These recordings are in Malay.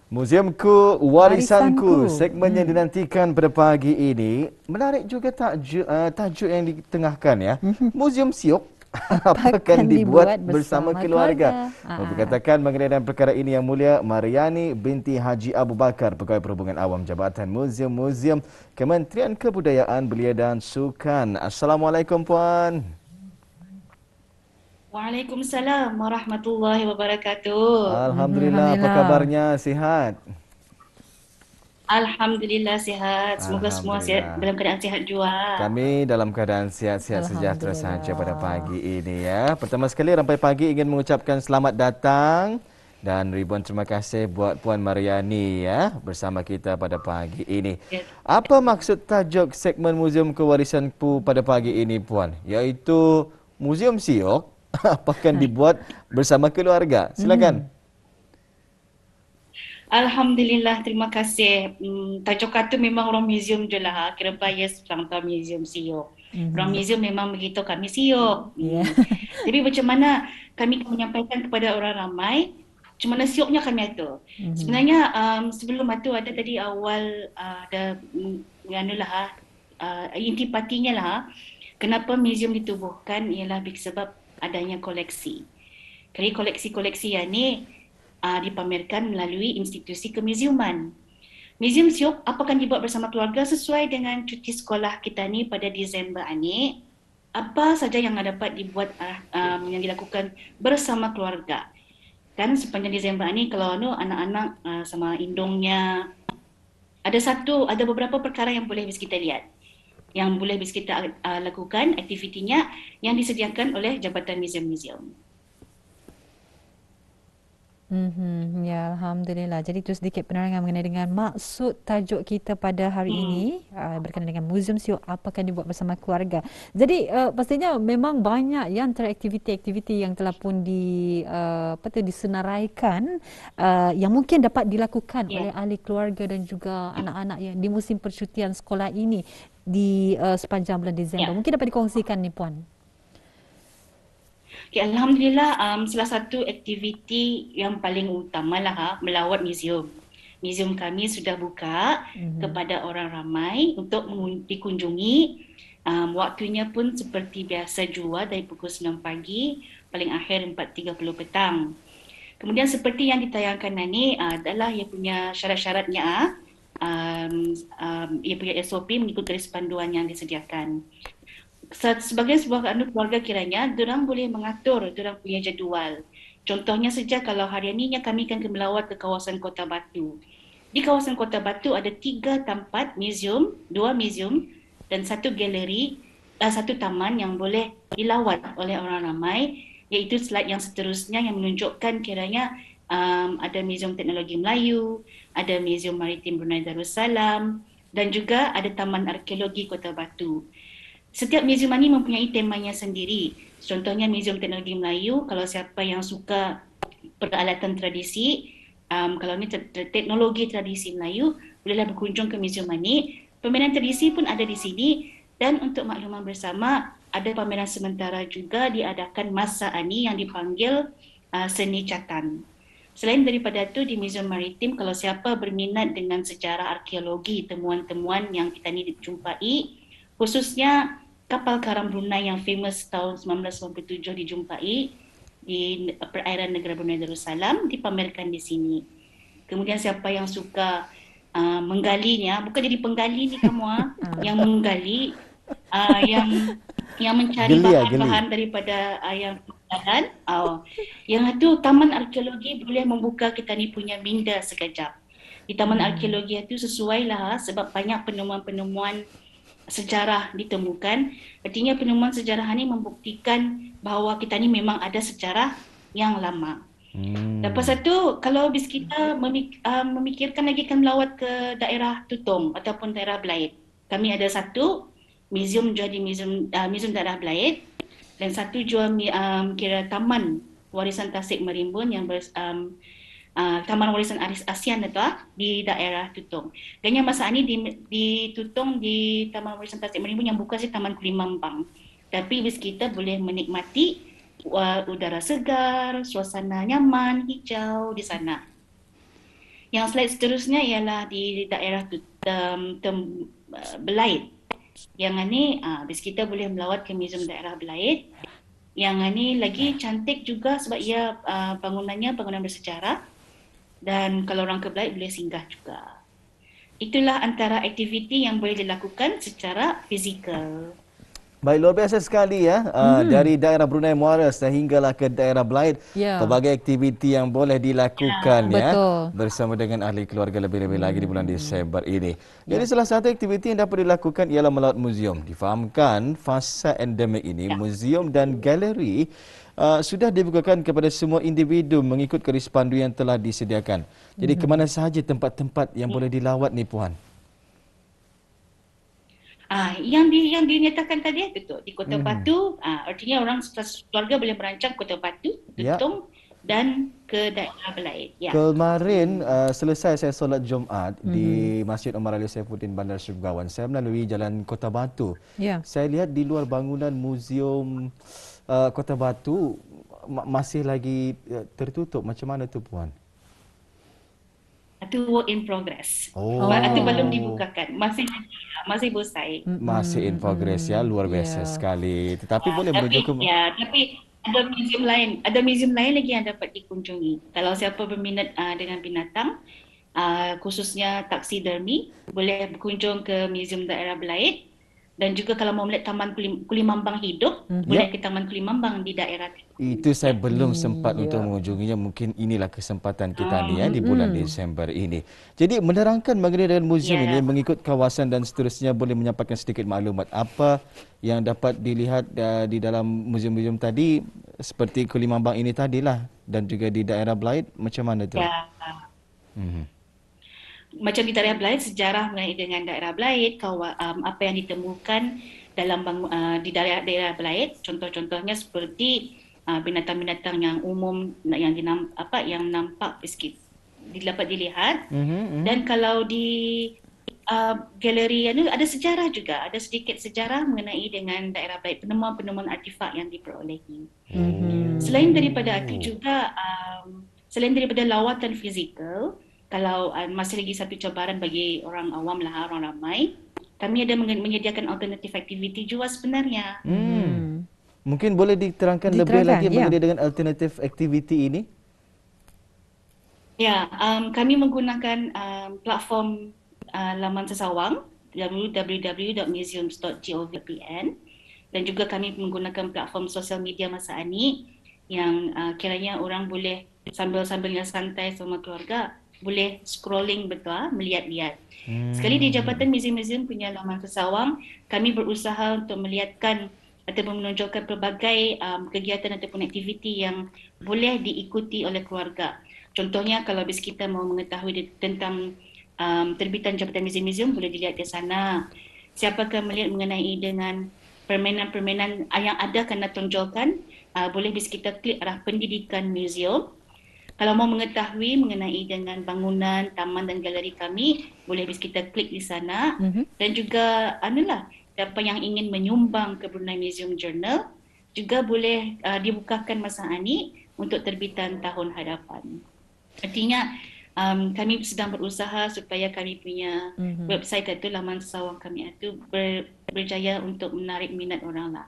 Muziumku, Warisanku, Warisanku. segmen yang dinantikan pada pagi ini. Menarik juga tajuk yang ditengahkan ya. Muzium Siok akan Apakan dibuat dibuat bersama bersama keluarga. keluarga. Berkatakan mengenai dan perkara ini Yang Mulia Mariani binti Haji Abu Bakar, Pegawai Perhubungan Awam Jabatan Muzium Kementerian Kebudayaan Belia dan Sukan. Assalamualaikum Puan. Waalaikumsalam warahmatullahi wabarakatuh. Alhamdulillah, apa Alhamdulillah. kabarnya? Sihat? Alhamdulillah sihat. Semoga semua sihat, Alhamdulillah. dalam keadaan sihat juga. Kami dalam keadaan sihat-sihat sejahtera sahaja pada Alhamdulillah. pagi ini ya. Pertama sekali Rampai Pagi ingin mengucapkan selamat datang dan ribuan terima kasih buat Puan Mariani ya bersama kita pada pagi ini. Ya, Apa maksud tajuk segmen Muzium Kewarisanku pada pagi ini Puan? Iaitu Muzium Siok akan dibuat bersama keluarga. Silakan. Alhamdulillah, terima kasih. Tajuk kata memang orang museum je lah. Kira bias orang tahu museum siok. Orang museum memang begitu kami siok. Ya. Tapi macam mana kami menyampaikan kepada orang ramai, macam mana sioknya kami atur. Sebenarnya sebelum itu ada tadi awal ada anulah intipatinya lah. Kenapa museum ditubuhkan ialah sebab adanya koleksi. Jadi koleksi-koleksi yang ni dipamerkan melalui institusi kemuziuman. Muzium Siok akan dibuat bersama keluarga sesuai dengan cuti sekolah kita ni pada Disember ini. Apa saja yang dapat dibuat yang dilakukan bersama keluarga. Kan sepanjang Disember ini kalau anak-anak sama indungnya ada beberapa perkara yang boleh kita lihat. Yang boleh kita lakukan aktivitinya yang disediakan oleh Jabatan Muzium-Muzium. Ya, Alhamdulillah. Jadi itu sedikit penerangan mengenai dengan maksud tajuk kita pada hari ini berkenaan dengan Muzium Siok akan dibuat bersama keluarga. Jadi pastinya memang banyak yang aktiviti-aktiviti yang telah pun disenaraikan yang mungkin dapat dilakukan oleh ahli keluarga dan juga anak-anak yang di musim percutian sekolah ini di sepanjang bulan Disember. Mungkin dapat dikongsikan ni Puan. Okay, Alhamdulillah, salah satu aktiviti yang paling utama lah melawat muzium. Muzium kami sudah buka kepada orang ramai untuk dikunjungi. Waktunya pun seperti biasa jua dari pukul 9 pagi, paling akhir 4.30 petang. Kemudian seperti yang ditayangkan ini adalah ia punya syarat-syaratnya, ia punya SOP mengikut garis panduan yang disediakan. Sebagai sebuah keluarga kiranya, diorang boleh mengatur diorang punya jadual. Contohnya saja kalau hari ini kami akan melawat ke kawasan Kota Batu. Di kawasan Kota Batu ada 3 tempat muzium, 2 muzium dan 1 galeri, 1 taman yang boleh dilawat oleh orang ramai, iaitu slide yang seterusnya yang menunjukkan kiranya ada Muzium Teknologi Melayu, ada Muzium Maritim Brunei Darussalam dan juga ada Taman Arkeologi Kota Batu. Setiap muzium ini mempunyai temanya sendiri. Contohnya Muzium Teknologi Melayu, kalau siapa yang suka peralatan tradisi, kalau ni teknologi tradisi Melayu, bolehlah berkunjung ke muzium ini. Pameran tradisi pun ada di sini dan untuk makluman bersama, ada pameran sementara juga diadakan masa ini yang dipanggil Seni Catan. Selain daripada itu di Muzium Maritim, kalau siapa berminat dengan sejarah arkeologi, temuan-temuan yang kita ni dijumpai, khususnya kapal karam Brunei yang famous tahun 1997 dijumpai di perairan negara Brunei Darussalam dipamerkan di sini. Kemudian siapa yang suka menggalinya, bukan jadi penggali ni kamu yang menggali, yang mencari bahan-bahan daripada yang permukaan, yang itu Taman Arkeologi boleh membuka kita ni punya minda sekejap. Di Taman Arkeologi itu sesuai lah sebab banyak penemuan-penemuan sejarah ditemukan. Artinya penemuan sejarah ini membuktikan bahawa kita ni memang ada sejarah yang lama. Lepas itu, kalau bis kita memikirkan lagi kan melawat ke daerah Tutong ataupun daerah Belaid. Kami ada satu muzium jadi muzium daerah Belaid dan satu jua kira Taman Warisan Tasik Merimbun yang Taman Warisan ASEAN itu di daerah Tutong. Ganya masa ini di Tutong di Taman Warisan Tasik Merimbun yang buka sih Taman Kulimambang. Tapi bis kita boleh menikmati udara segar, suasana nyaman, hijau di sana. Yang slide seterusnya ialah di daerah Belait. Yang ni bis kita boleh melawat ke Muzium Daerah Belait. Yang ni lagi cantik juga sebab ia bangunannya bangunan bersejarah, dan kalau orang ke Belait boleh singgah juga. Itulah antara aktiviti yang boleh dilakukan secara fizikal. Baik, luar biasa sekali ya. Dari daerah Brunei Muara sehinggalah ke daerah Belait, Ya. pelbagai aktiviti yang boleh dilakukan ya Betul. bersama dengan ahli keluarga lebih-lebih lagi di bulan Disember ini. Jadi salah satu aktiviti yang dapat dilakukan ialah melawat muzium. Difahamkan fasa endemik ini, muzium dan galeri sudah dibukakan kepada semua individu mengikut garis pandu yang telah disediakan. Jadi ke mana sahaja tempat-tempat yang boleh dilawat ni Puan? Yang dinyatakan tadi betul di Kota Batu, artinya orang keluarga boleh merancang Kota Batu, Betong dan ke daerah Belait. Ya. Kemarin selesai saya solat Jumaat di Masjid Omar Ali Saifuddin Bandar Syebegawan, saya melalui Jalan Kota Batu. Ya. Saya lihat di luar bangunan Muzium Kota Batu masih lagi tertutup. Macam mana tu Puan? Itu work in progress. Oh. Itu belum dibukakan. Masih bosai. Masih in progress ya, luar biasa sekali. Tetapi boleh menuju ke... Tapi ada muzium lain lagi yang dapat dikunjungi. Kalau siapa berminat dengan binatang, khususnya taksidermi, boleh berkunjung ke Muzium Daerah Belait. Dan juga kalau mau melihat Taman Kulimambang hidup, boleh ke Taman Kulimambang di daerah itu. Saya belum sempat untuk mengunjunginya. Mungkin inilah kesempatan kita ni ya di bulan Disember ini. Jadi menerangkan mengenai dengan muzium ini mengikut kawasan dan seterusnya, boleh menyampaikan sedikit maklumat apa yang dapat dilihat di dalam muzium-muzium tadi seperti Kulimambang ini tadilah dan juga di daerah Belait, macam mana tu? Ya. Macam di daerah Belait, sejarah mengenai dengan daerah Belait, apa yang ditemukan dalam di daerah Belait, contoh-contohnya seperti binatang-binatang yang umum yang nampak sikit dapat dilihat. Dan kalau di galeri ada sejarah juga, ada sedikit sejarah mengenai dengan daerah Belait, penemuan-penemuan artifak yang diperolehi. Selain daripada itu juga, selain daripada lawatan fizikal, kalau masih lagi satu cabaran bagi orang awam lah, orang ramai, kami ada menyediakan alternatif aktiviti juga sebenarnya. Mungkin boleh diterangkan lebih lagi mengenai dengan alternatif aktiviti ini? Ya, kami menggunakan platform laman sesawang www.museums.gov.pn, dan juga kami menggunakan platform sosial media masa ini yang kiranya orang boleh sambil-sambilnya santai sama keluarga boleh scrolling betul, melihat-lihat. Sekali di Jabatan Muzium-Muzium punya laman sesawang, kami berusaha untuk melihatkan ataupun menunjukkan pelbagai kegiatan ataupun aktiviti yang boleh diikuti oleh keluarga. Contohnya kalau bis kita mau mengetahui tentang terbitan Jabatan Muzium-Muzium, boleh dilihat di sana. Siapakah melihat mengenai dengan permainan-permainan yang ada kena tonjolkan, boleh bis kita klik arah pendidikan muzium. Kalau mau mengetahui mengenai dengan bangunan, taman dan galeri kami, boleh bis kita klik di sana. Dan juga siapa yang ingin menyumbang ke Brunei Museum Journal juga boleh dibukakan masa ini untuk terbitan tahun hadapan. Artinya kami sedang berusaha supaya kami punya website itu, laman sesawang kami itu berjaya untuk menarik minat orang lah.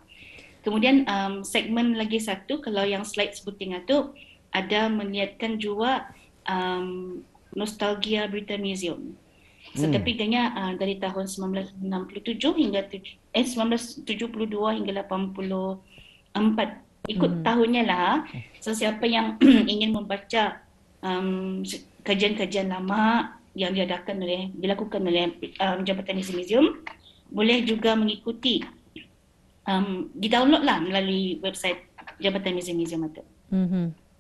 Kemudian segmen lagi satu, kalau yang slide sebuting itu ada melihatkan juga nostalgia Brunei Museum. Tetapi dari tahun 1967 hingga 1972 hingga 84, ikut tahunnya lah. So siapa yang ingin membaca kajian-kajian lama yang dilakukan oleh Jabatan Muzium, boleh juga mengikuti, di-download lah melalui website Jabatan Muzium itu.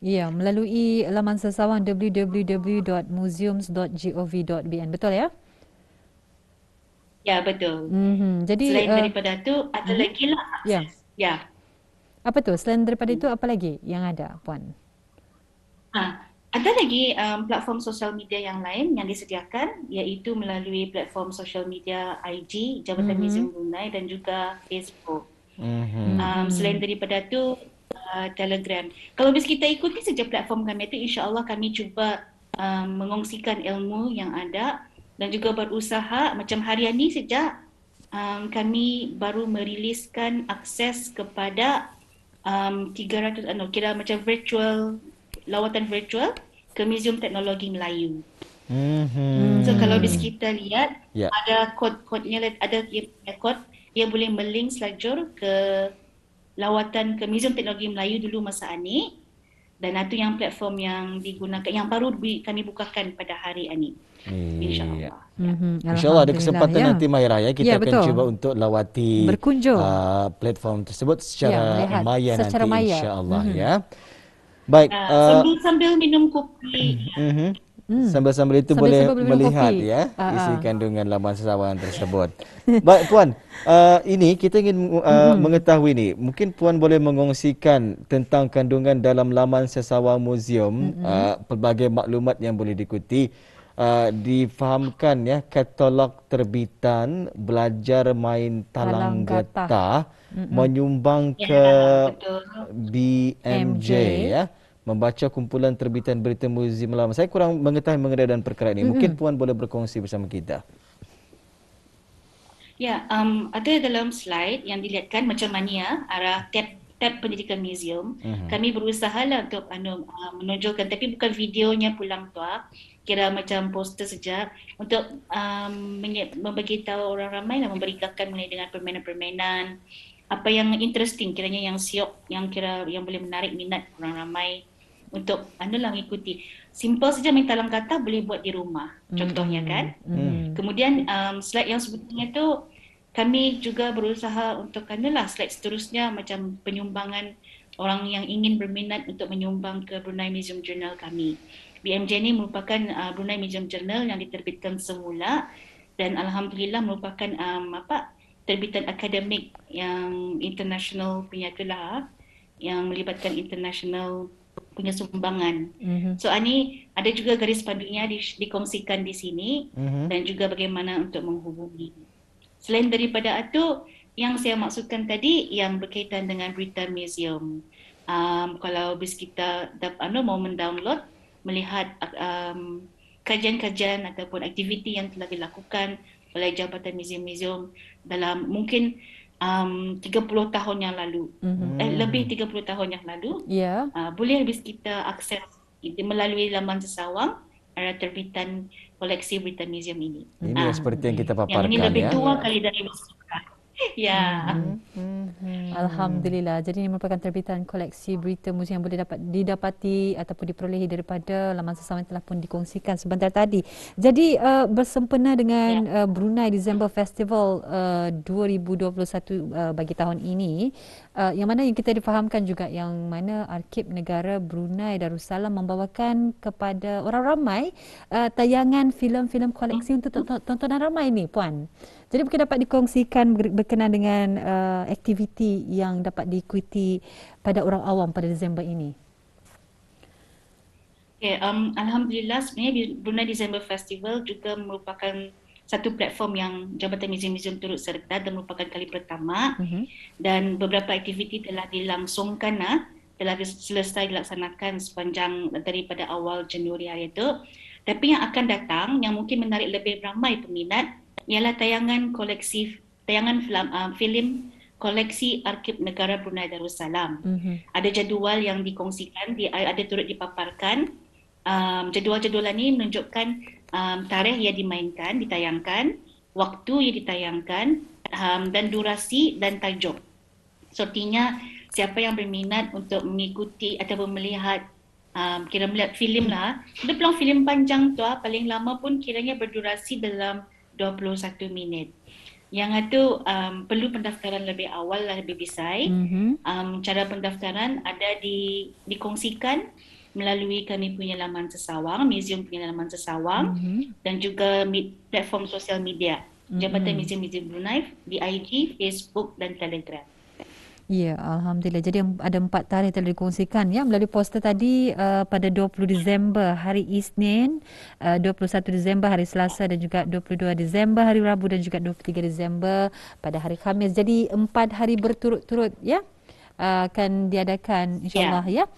Ya, melalui laman sesawang www.museums.gov.bn. Betul ya? Ya, betul. Jadi selain daripada itu ada lagi lah akses. Ya. Apa tu? Selain daripada itu apa lagi yang ada, Puan? Ada lagi platform sosial media yang lain yang disediakan, iaitu melalui platform sosial media IG Jabatan Muzium Brunei dan juga Facebook. Selain daripada itu Telegram. Kalau bis kita ikuti saja platform kami itu, insya-Allah kami cuba mengongsikan ilmu yang ada dan juga berusaha macam harian ni sejak kami baru meriliskan akses kepada 300 kira macam lawatan virtual ke Muzium Teknologi Melayu. So kalau di sekitar lihat ada kod-kodnya, ada kod ia boleh melink selajur ke lawatan ke Muzium Teknologi Melayu dulu masa ini, dan itu yang platform yang digunakan yang baru kami bukakan pada hari ini. InsyaAllah. InsyaAllah ada kesempatan nanti Mahira ya, kita akan cuba untuk lawati berkunjung platform tersebut secara maya secara nanti maya. insyaAllah ya. Baik, sambil minum kopi. Sambil-sambil itu boleh melihat kopi. ya isi kandungan laman sesawan tersebut. Baik Puan, ini kita ingin mengetahui ni, mungkin Puan boleh mengongsikan tentang kandungan dalam laman sesawan muzium, pelbagai maklumat yang boleh diikuti. Difahamkan ya, katalog terbitan, belajar main talang getah, menyumbang ke BMJ ya, membaca kumpulan terbitan berita muzium lama. Saya kurang mengetahui mengenai dan perkara ini. Mungkin Puan boleh berkongsi bersama kita. Ya, ada dalam slide yang dilihatkan macam mana ya arah tab pendidikan muzium. Kami berusaha lah untuk menonjolkan, tapi bukan videonya pulang tua, kira macam poster saja untuk membagi tahu orang ramai lah, memberitakan mengenai dengan permainan-permainan apa yang interesting, kiranya yang siok, yang boleh menarik minat orang ramai untuk mengikuti. Simple saja, main talang kata boleh buat di rumah, contohnya kan. Kemudian slide yang sebetulnya tu kami juga berusaha untuk slide seterusnya macam penyumbangan orang yang ingin berminat untuk menyumbang ke Brunei Museum Journal kami. BMJ ini merupakan Brunei Museum Journal yang diterbitkan semula dan alhamdulillah merupakan terbitan akademik yang international punya itulah, yang melibatkan international punya sumbangan. So ini ada juga garis pandunya dikongsikan di sini dan juga bagaimana untuk menghubungi. Selain daripada itu, yang saya maksudkan tadi yang berkaitan dengan berita museum. Kalau bis kita mau mendownload, melihat kajian-kajian ataupun aktiviti yang telah dilakukan oleh Jabatan Muzium-Muzium dalam mungkin 30 tahun yang lalu, lebih 30 tahun yang lalu, boleh bis kita akses melalui laman sesawang terbitan koleksi berita muzium ini. Ini seperti yang kita paparkan, yang ini lebih tua kali dari masyarakat. Ya. Alhamdulillah. Jadi ini merupakan terbitan koleksi berita muzium yang boleh didapati ataupun diperolehi daripada laman sesama yang telah pun dikongsikan sebentar tadi. Jadi bersempena dengan Brunei December Festival 2021 bagi tahun ini, yang mana yang kita difahamkan juga yang mana Arkib Negara Brunei Darussalam membawakan kepada orang ramai tayangan filem-filem koleksi untuk tontonan ramai ni, Puan. Jadi mungkin dapat dikongsikan berkenaan dengan aktiviti yang dapat diikuti pada orang awam pada Disember ini. Okay, alhamdulillah sebenarnya Brunei December Festival juga merupakan satu platform yang Jabatan Muzium-Muzium turut serta dan merupakan kali pertama, dan beberapa aktiviti telah dilangsungkan, telah selesai dilaksanakan sepanjang daripada awal Januari hari itu. Tapi yang akan datang yang mungkin menarik lebih ramai peminat ialah tayangan filem koleksi Arkib Negara Brunei Darussalam. Ada jadual yang dikongsikan, ada turut dipaparkan. Jadual-jadual ini menunjukkan tarikh yang dimainkan, ditayangkan, waktu yang ditayangkan, dan durasi dan tajuk. So, artinya siapa yang berminat untuk mengikuti ataupun melihat melihat filem lah. Ada peluang filem panjang tu paling lama pun kiranya berdurasi dalam 21 minit. Yang itu perlu pendaftaran lebih awal lah, lebih bisai. Cara pendaftaran ada dikongsikan melalui kami punya laman sesawang, muzium punya laman sesawang, dan juga platform sosial media Jabatan Muzium-Muzium Brunei di IG, Facebook dan Telegram. Ya, alhamdulillah. Jadi ada 4 tarikh telah dikongsikan ya melalui poster tadi, pada 20 Disember hari Isnin, 21 Disember hari Selasa dan juga 22 Disember hari Rabu dan juga 23 Disember pada hari Khamis. Jadi 4 hari berturut-turut ya. akan diadakan insyaAllah ya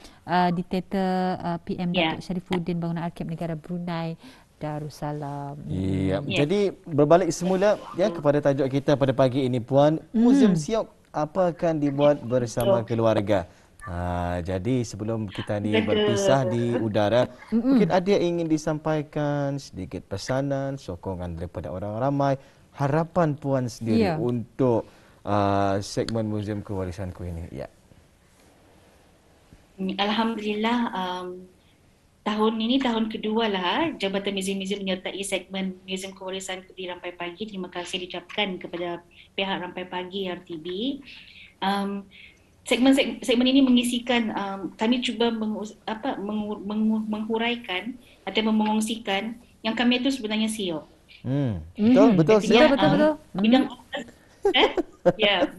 di Teater PM Ya. Datuk Syarifuddin Bangunan Arkib Negara Brunei Darussalam. Ya, Ya. jadi berbalik semula ya kepada tajuk kita pada pagi ini Puan, Muzium Siok apa akan dibuat bersama keluarga. Jadi sebelum kita ni berpisah di udara, mungkin ada yang ingin disampaikan sedikit pesanan, sokongan daripada orang ramai, harapan Puan sendiri Ya. untuk segmen Muzium Kewarisanku ini. Ya. Alhamdulillah, tahun ini tahun kedua lah Jabatan Muzium-Muzium menyertai segmen Muzium Kewarisan di Rampai Pagi. Terima kasih diucapkan kepada pihak Rampai Pagi RTB. Segmen ini mengisikan, kami cuba menghuraikan atau mengongsikan yang kami itu sebenarnya SEO. Betul Artinya, siap. Betul. Bidang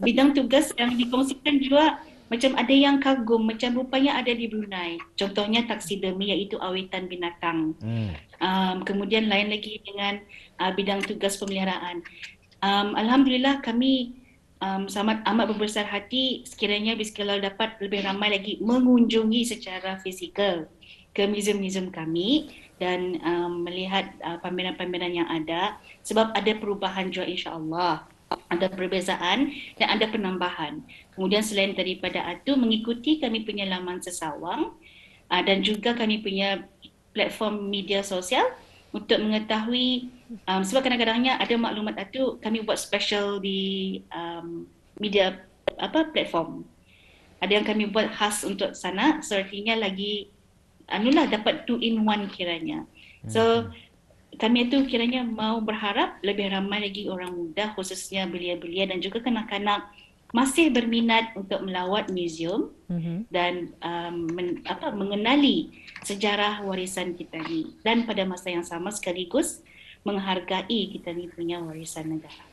bidang tugas yang dikongsikan juga macam ada yang kagum, macam rupanya ada di Brunei. Contohnya taksidermi iaitu awitan binatang. Kemudian lain lagi dengan bidang tugas pemeliharaan. Alhamdulillah kami amat berbesar hati sekiranya kalau dapat lebih ramai lagi mengunjungi secara fizikal ke muzium-muzium kami dan melihat pameran-pameran yang ada, sebab ada perubahan juga insya-Allah. Ada perbezaan dan ada penambahan. Kemudian selain daripada itu mengikuti kami punya laman sesawang dan juga kami punya platform media sosial untuk mengetahui, sebab kadang-kadangnya ada maklumat itu kami buat special di media platform. Ada yang kami buat khas untuk sana, sepertinya lagi dapat 2 in 1 kiranya. So kami itu kiranya mau berharap lebih ramai lagi orang muda, khususnya belia-belia dan juga kanak-kanak masih berminat untuk melawat muzium dan mengenali sejarah warisan kita ni, dan pada masa yang sama sekaligus menghargai kita ni punya warisan negara.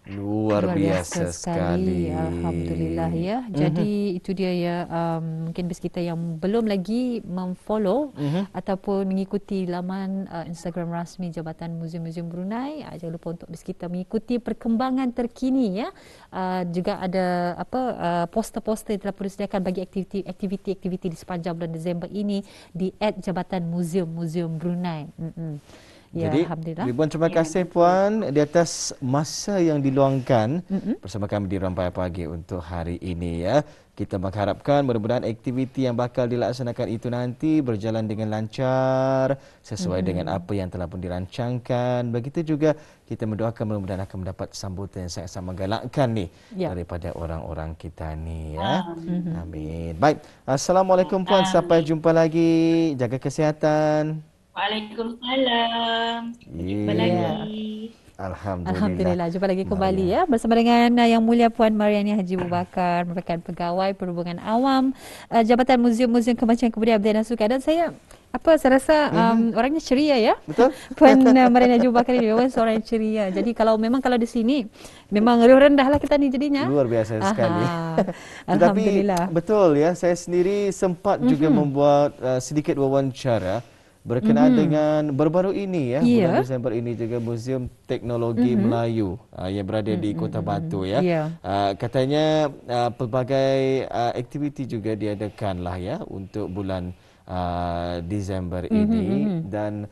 Luar biasa sekali. Alhamdulillah ya. Jadi itu dia ya, mungkin bagi kita yang belum lagi memfollow ataupun mengikuti laman Instagram rasmi Jabatan Muzium-Muzium Brunei, jangan lupa untuk bagi kita mengikuti perkembangan terkini ya. Juga ada poster-poster yang telah disediakan bagi aktiviti-aktiviti di sepanjang bulan Disember ini di @Jabatan Muzium-Muzium Brunei. Ya, Jadi, ribuan terima kasih Puan di atas masa yang diluangkan bersama kami di Rampai Pagi untuk hari ini ya. Kita mengharapkan mudah-mudahan aktiviti yang bakal dilaksanakan itu nanti berjalan dengan lancar sesuai dengan apa yang telah pun dirancangkan. Begitu juga kita mendoakan mudah-mudahan akan mendapat sambutan yang sangat menggalakkan nih daripada orang-orang kita ni ya. Amin. Baik. Assalamualaikum Puan, sampai jumpa lagi. Jaga kesihatan. Waalaikumsalam. Jumpa lagi. Alhamdulillah. Jumpa lagi kembali ya bersama dengan Yang Mulia Puan Mariani Haji Abu Bakar, merupakan Pegawai Perhubungan Awam Jabatan Muzium-Muzium Kementerian Kebudayaan dan Sukan. Dan saya rasa orangnya ceria ya. Betul. Puan Mariani Haji Abu Bakar ini memang seorang yang ceria. Jadi kalau di sini memang rendahlah kita ni jadinya. Luar biasa sekali. Alhamdulillah. Tetapi betul ya, saya sendiri sempat juga membuat sedikit wawancara berkenaan dengan baru-baru ini ya, bulan Disember ini juga Muzium Teknologi Melayu yang berada di Kota Batu ya. Katanya pelbagai aktiviti juga diadakan lah ya untuk bulan Disember ini dan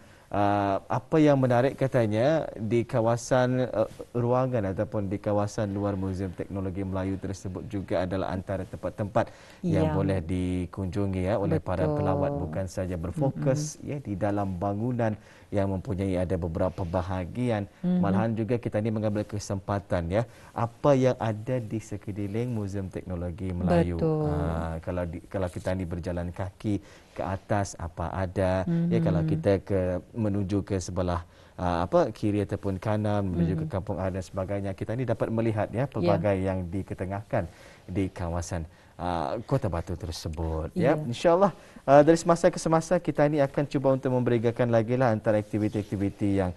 apa yang menarik katanya di kawasan ruangan ataupun di kawasan luar Muzium Teknologi Melayu tersebut juga adalah antara tempat-tempat yang boleh dikunjungi ya oleh para pelawat, bukan saja berfokus ya di dalam bangunan yang mempunyai ada beberapa bahagian, malahan juga kita ni mengambil kesempatan ya apa yang ada di sekeliling Muzium Teknologi Melayu. Kalau kita ni berjalan kaki ke atas apa ada ya, kalau kita menuju ke sebelah kiri ataupun kanan menuju ke Kampung Adat dan sebagainya, kita ni dapat melihat ya pelbagai yang diketengahkan di kawasan Kota Batu tersebut ya. InsyaAllah dari semasa ke semasa kita ni akan cuba untuk memberikan lagi lah antara aktiviti-aktiviti yang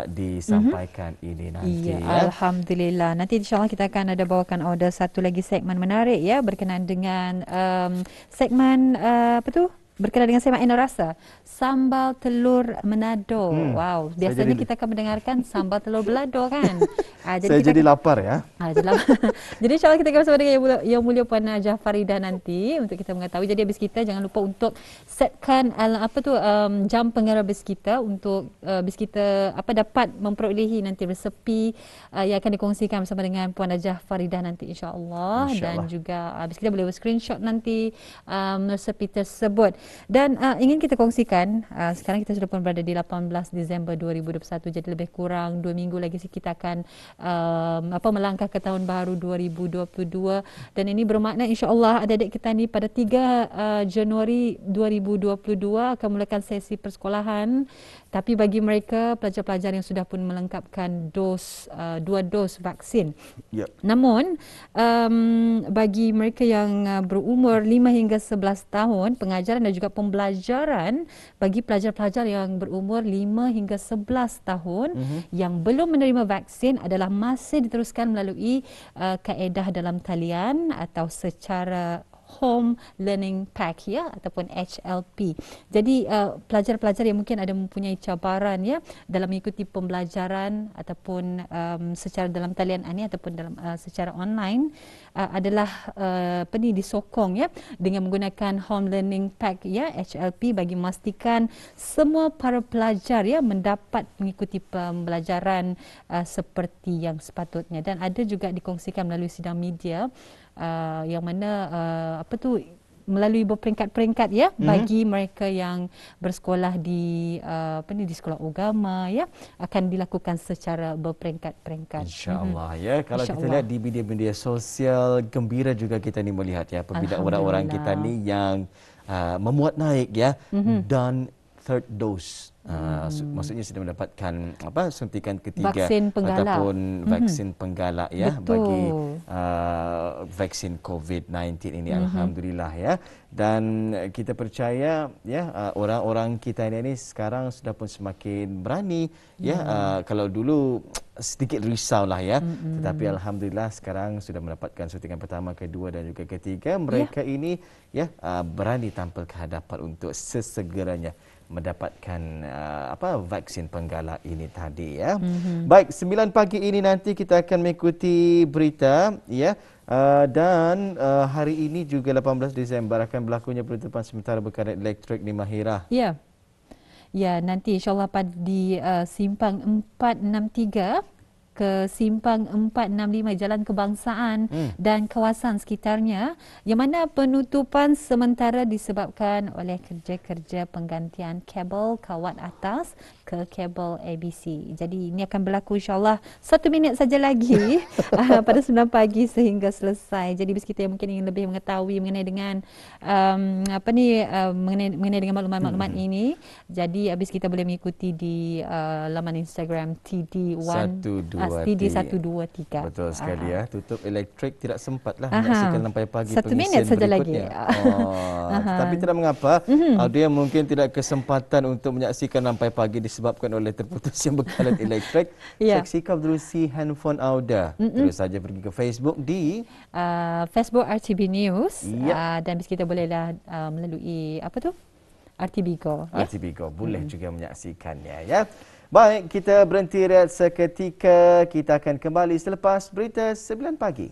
disampaikan ini nanti ya. Alhamdulillah. Nanti insyaAllah kita akan ada bawakan satu lagi segmen menarik ya berkenaan dengan segmen berkenaan dengan semak Ina rasa sambal telur Manado. Wow, biasanya kita akan mendengarkan sambal telur belado kan. Saya jadi lapar ya. Jadi insyaAllah kita akan bersama dengan Yang Mulia Puan Najah Faridah nanti untuk kita mengetahui. Jadi habis kita jangan lupa untuk setkan jam pengarah bus kita untuk bus kita dapat memperolehi nanti resepi yang akan dikongsikan bersama dengan Puan Najah Faridah nanti insyaAllah. Dan juga habis kita boleh screenshot nanti resepi tersebut. Dan ingin kita kongsikan, sekarang kita sudah pun berada di 18 Disember 2021, jadi lebih kurang 2 minggu lagi kita akan melangkah ke tahun baru 2022, dan ini bermakna insya-Allah adik-adik kita ni pada 3 Januari 2022 akan mulakan sesi persekolahan. Tapi bagi mereka pelajar-pelajar yang sudah pun melengkapkan 2 dos vaksin. Namun bagi mereka yang berumur 5 hingga 11 tahun, pengajaran dan juga pembelajaran bagi pelajar-pelajar yang berumur 5 hingga 11 tahun yang belum menerima vaksin adalah masih diteruskan melalui kaedah dalam talian atau secara Home Learning Pack ataupun HLP. Jadi pelajar-pelajar yang mungkin ada mempunyai cabaran dalam mengikuti pembelajaran ataupun secara dalam talian ini ataupun dalam secara online adalah disokong dengan menggunakan Home Learning Pack HLP bagi memastikan semua para pelajar mendapat mengikuti pembelajaran seperti yang sepatutnya. Dan ada juga dikongsikan melalui sidang media yang mana melalui berperingkat-peringkat bagi mereka yang bersekolah di di sekolah agama akan dilakukan secara berperingkat-peringkat. Insya-Allah kalau kita lihat di media-media sosial, gembira juga kita ni melihat apabila orang-orang kita ni yang memuat naik dan third dose. Maksudnya sudah mendapatkan suntikan ketiga vaksin ataupun vaksin penggalak bagi vaksin COVID-19 ini. Alhamdulillah dan kita percaya orang-orang kita ini sekarang sudah pun semakin berani kalau dulu sedikit risaulah tetapi alhamdulillah sekarang sudah mendapatkan suntikan pertama, kedua dan juga ketiga. Mereka ini berani tampil ke hadapan untuk sesegeranya mendapatkan vaksin penggalak ini tadi Baik, 9 pagi ini nanti kita akan mengikuti berita dan hari ini juga 18 Disember akan berlakunya penutupan sementara berkaitan elektrik di Mahirah. Nanti insyaAllah di simpang 463 ke simpang 465 Jalan Kebangsaan dan kawasan sekitarnya, yang mana penutupan sementara disebabkan oleh kerja-kerja penggantian kabel kawat atas ke kabel ABC. Jadi ini akan berlaku insyaAllah 1 minit saja lagi pada 9 pagi sehingga selesai. Jadi bis kita yang mungkin ingin lebih mengetahui mengenai dengan mengenai dengan maklumat-maklumat ini, jadi habis kita boleh mengikuti di laman Instagram TD123. Betul sekali tutup elektrik tidak sempatlah menyaksikan sampai pagi 1 minit saja lagi. Tapi tidak mengapa. Ada yang mungkin tidak kesempatan untuk menyaksikan sampai pagi disebabkan oleh terputusnya bekalan elektrik. Saksikan menerusi handphone Auda. Terus saja pergi ke Facebook di Facebook RTB News dan kita bolehlah melalui RTB Go. RTB Go boleh juga menyaksikannya Baik, kita berhenti rehat seketika. Kita akan kembali selepas berita 9 pagi.